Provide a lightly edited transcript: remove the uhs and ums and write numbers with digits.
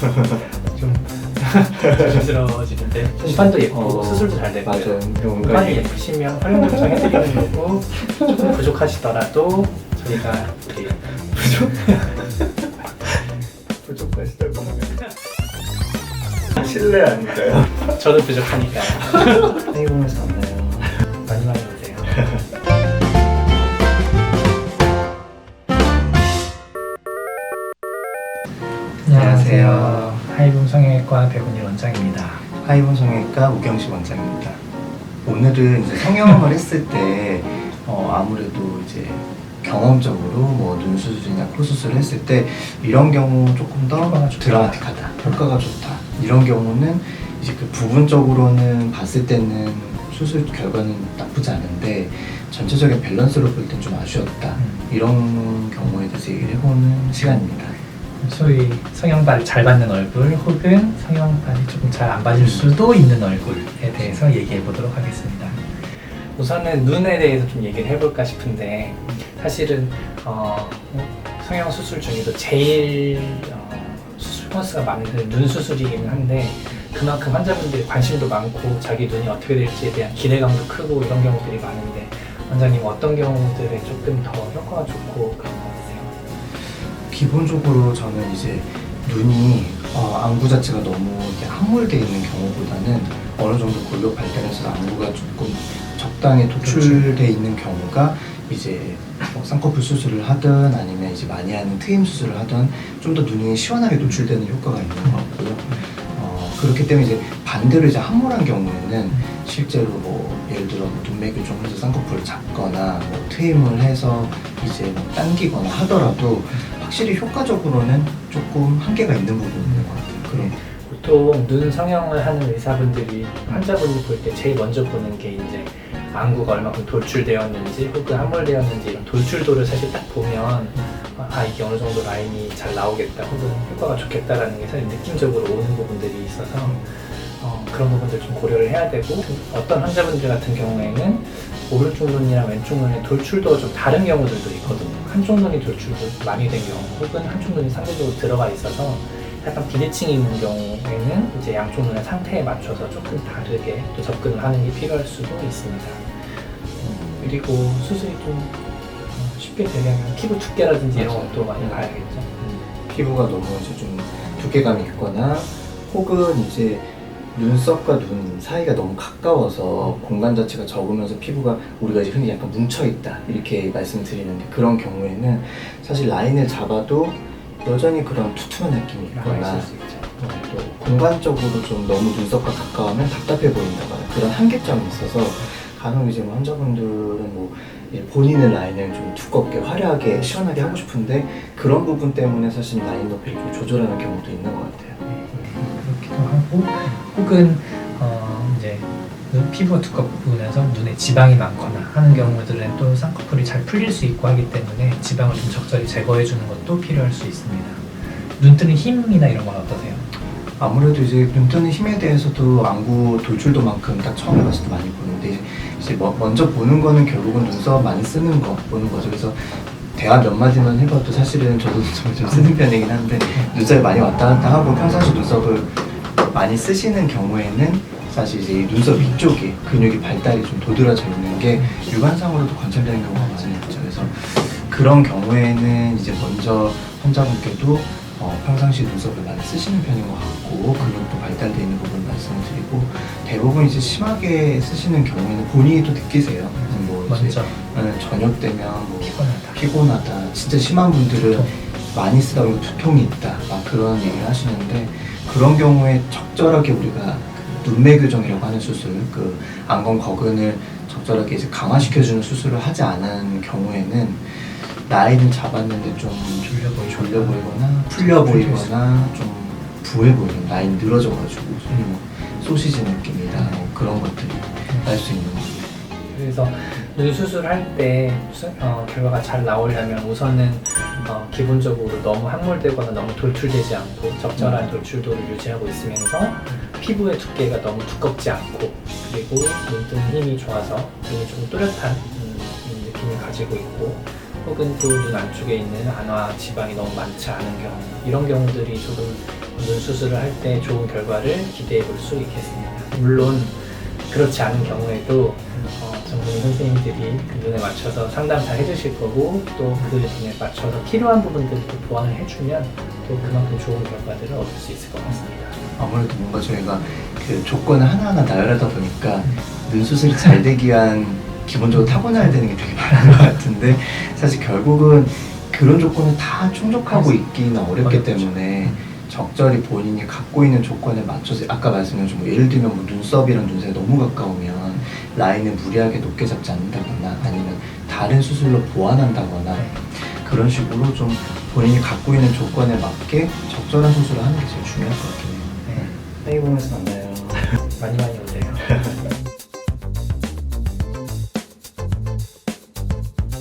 좀 조심스러워지는데 음판도 예쁘고 수술도 잘 되고요. 맞아요. 음판이 예쁘시면 활용 요청해드리는 거고 조금 부족하시더라도 저희가 이렇게 부족하시다고 하면 실례 아닐까요? 저도 부족하니까요. 해보면서 만나요. 많이 많이 오세요. 안녕하세요. 하이붐 성형외과 백운일 원장입니다. 하이본 성형외과 우경식 원장입니다. 오늘은 이제 성형을 했을 때 아무래도 이제 경험적으로 뭐 눈 수술이나 코 수술을 했을 때 이런 경우 조금 더 효과가 좋다. 드라마틱하다, 효과가 좋다. 이런 경우는 이제 그 부분적으로는 봤을 때는 수술 결과는 나쁘지 않은데 전체적인 밸런스로 볼 땐 좀 아쉬웠다. 이런 경우에 대해서 얘기를 해보는 시간입니다. 소위 성형발 잘 받는 얼굴 혹은 성형발이 조금 잘 안 받을 수도 있는 얼굴에 대해서 얘기해 보도록 하겠습니다. 우선은 눈에 대해서 좀 얘기를 해볼까 싶은데 사실은 성형 수술 중에도 제일 수술 건수가 많은 게 눈 수술이기는 한데 그만큼 환자분들이 관심도 많고 자기 눈이 어떻게 될지에 대한 기대감도 크고 이런 경우들이 많은데 원장님 어떤 경우들에 조금 더 효과가 좋고 그런 거 같으세요? 기본적으로 저는 이제 눈이 안구 자체가 너무 이렇게 함몰되어 있는 경우보다는 어느 정도 골격 발달해서 안구가 조금 적당히 도출되어 있는 경우가 이제 쌍꺼풀 수술을 하든 아니면 이제 많이 하는 트임 수술을 하든 좀 더 눈이 시원하게 노출되는 효과가 있는 것 같고요. 그렇기 때문에 이제 반대로 이제 함몰한 경우에는 실제로 뭐 예를 들어 눈매 교정을 해서 쌍꺼풀을 잡거나 뭐 트임을 해서 이제 뭐 당기거나 하더라도 확실히 효과적으로는 조금 한계가 있는 부분이 있는 것 같아요. 그럼 보통 눈 성형을 하는 의사분들이 환자분이 볼 때 제일 먼저 보는 게 이제 안구가 얼마큼 돌출되었는지 혹은 함몰되었는지 이런 돌출도를 사실 딱 보면 이게 어느 정도 라인이 잘 나오겠다 혹은 효과가 좋겠다라는 게 사실 느낌적으로 오는 부분들이 있어서 그런 부분들 좀 고려를 해야 되고 어떤 환자분들 같은 경우에는 오른쪽 눈이랑 왼쪽 눈의 돌출도가 좀 다른 경우들도 있거든요. 한쪽 눈이 돌출도 많이 된 경우 혹은 한쪽 눈이 상대적으로 들어가 있어서 약간 비대칭이 있는 경우에는 이제 양쪽 눈의 상태에 맞춰서 조금 다르게 또 접근을 하는 게 필요할 수도 있습니다. 그리고 수술이 좀 쉽게 되려면 피부 두께라든지 이런 것도 많이 봐야겠죠. 피부가 너무 이제 좀 두께감이 있거나 혹은 이제 눈썹과 눈 사이가 너무 가까워서 공간 자체가 적으면서 피부가 우리가 이제 흔히 약간 뭉쳐있다 이렇게 말씀드리는데 그런 경우에는 사실 라인을 잡아도 여전히 그런 투투한 느낌이 있거나 또 공간적으로 좀 너무 눈썹과 가까우면 답답해 보인다거나 그런 한계점이 있어서 간혹 이제 뭐 환자분들은 뭐 본인의 라인을 좀 두껍게 화려하게 시원하게 하고 싶은데 그런 부분 때문에 사실 라인 높이를 좀 조절하는 경우도 있는 것 같아요. 그렇기도 하고 혹은 이제 피부가 두껍면서 눈에 지방이 많거나 하는 경우들은 또 쌍꺼풀이 잘 풀릴 수 있고 하기 때문에 지방을 좀 적절히 제거해 주는 것도 필요할 수 있습니다. 눈 뜨는 힘이나 이런 건 어떠세요? 아무래도 이제 눈 뜨는 힘에 대해서도 안구 돌출도만큼 딱 처음에 봤을 때 많이 보는데 이제 먼저 보는 거는 결국은 눈썹 많이 쓰는 거 보는 거죠. 그래서 대화 몇 마디만 해봐도 사실은 저도 좀 쓰는 편이긴 한데 눈썹이 많이 왔다 갔다 하고 평상시 눈썹을 많이 쓰시는 경우에는 사실 이제 눈썹 위쪽에 근육이 발달이 좀 도드라져 있는 게 육안상으로도 관찰되는 경우가 많이 있죠. 그래서 그런 경우에는 이제 먼저 환자분께도 평상시 눈썹을 많이 쓰시는 편인 것 같고 근육도 발달되어 있는 부분을 말씀을 드리고 대부분 이제 심하게 쓰시는 경우에는 본인이 또 느끼세요. 뭐 이제 저녁 되면 뭐 피곤하다. 진짜 심한 분들은 많이 쓰다 보면 두통이 있다. 막 그런 얘기를 하시는데 그런 경우에 적절하게 우리가 그 눈매 교정이라고 하는 수술, 그 안검 거근을 적절하게 이제 강화시켜주는 수술을 하지 않은 경우에는 라인을 잡았는데 좀 졸려 보이거나 풀려 보이거나 좀 부해 보이는 라인 늘어져가지고 뭐 소시지 느낌이다 뭐 그런 것들이 날 수 있는 것 같아요. 그래서 눈 수술할 때 결과가 잘 나오려면 우선은 기본적으로 너무 함몰되거나 너무 돌출되지 않고 적절한 돌출도를 유지하고 있으면서 피부의 두께가 너무 두껍지 않고 그리고 눈뜨는 힘이 좋아서 눈이 조금 또렷한 느낌을 가지고 있고 혹은 또 눈 안쪽에 있는 안화 지방이 너무 많지 않은 경우 이런 경우들이 조금 눈 수술을 할 때 좋은 결과를 기대해 볼 수 있겠습니다. 물론 그렇지 않은 경우에도 전문의 선생님들이 그 눈에 맞춰서 상담 잘 해주실 거고 또 그 눈에 맞춰서 필요한 부분들을 또 보완을 해주면 또 그만큼 좋은 결과들을 얻을 수 있을 것 같습니다. 아무래도 뭔가 저희가 그 조건을 하나하나 나열하다 보니까 눈 수술이 잘 되기 위한 기본적으로 타고나야 되는 게 되게 많은 것 같은데 사실 결국은 그런 조건을 다 충족하고 있기는 어렵기 어렵죠. 때문에 적절히 본인이 갖고 있는 조건에 맞춰서 아까 말씀드린 뭐 예를 들면 뭐 눈썹이랑 눈살이 너무 가까우면 라인을 무리하게 높게 잡지 않는다거나 아니면 다른 수술로 보완한다거나 그런 식으로 좀 본인이 갖고 있는 조건에 맞게 적절한 수술을 하는 게 제일 중요할 것 같긴 해요. 네. 보면서 만나요. 많이 오세요.